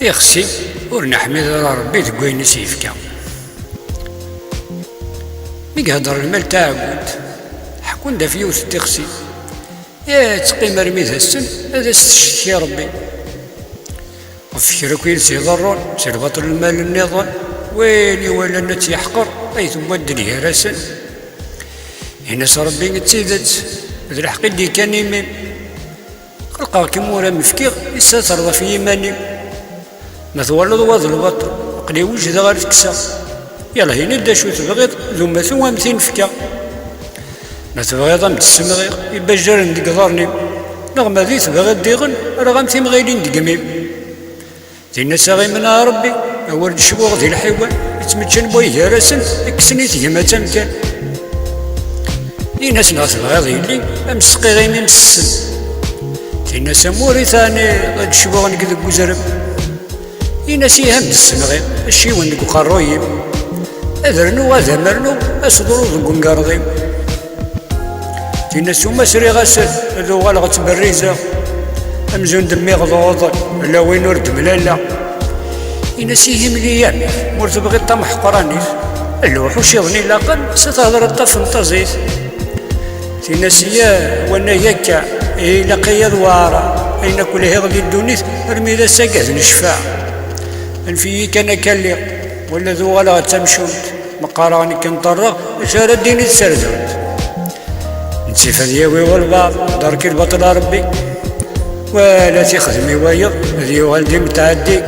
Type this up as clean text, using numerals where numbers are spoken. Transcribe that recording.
تيخسي ور نحمد ربي ديك وين سيفكا. مي يهضر المال تاع عبود حكون دا فيوس تيخسي يا تقيم رميد السن هذا استشتي ربي. وفكر كوين سيضرون سير بطل المال النظام ويلي ولا نت يحقر اي ثم الدنيا راسن. هنا ربي نتسيدت ذي الحق اللي كان يمين خلقا كيمورا مفكيغ يستر في يماني ما تولد وض البطل قلي وجد غير تكسا يلا هنا دا شو تبغيض ثم ثم مثين فكا ما تبغيض ام تسمغي يبجر ندق ظرني نغمة ذي تبغيض ديغن رغم ثيم غيرين دقميم ذي الناس غي منها ربي اول الشبوغ ذي الحيوان يتمتشن بويه راسن اكسني تيما تمكان ذي ناس ناس بغيض يلي امسقي غي ممسسن ذي الناس موري ثاني غاد الشبوغ نقذب وزرب ذي ناس يهم تسمغي الشي وندق قرويم اذرنو هذا مرنو اصدرو ذنقون قارضيم ذي الناس هما سري غسل هذو غلغت بالريزة امزون دمي غضوض لا وين ورد ملالا يناس يهم لي يامي مور تبغي الطمح قرانيس الوحوش يظني لاقل ستهضر الطف نطزيت في ناس يا وانا يكا إلا قيا دوارا أين كل هغلي الدونيث رمي ذا ساقاذ نشفاع الفي كان كالي ولا ذو غلا تمشوت مقاراني كنطرق شار الدين السردوت نسيف اليوي والبعض دارك البطل ربي ولا تخدمي ويض ذي والدي متعدي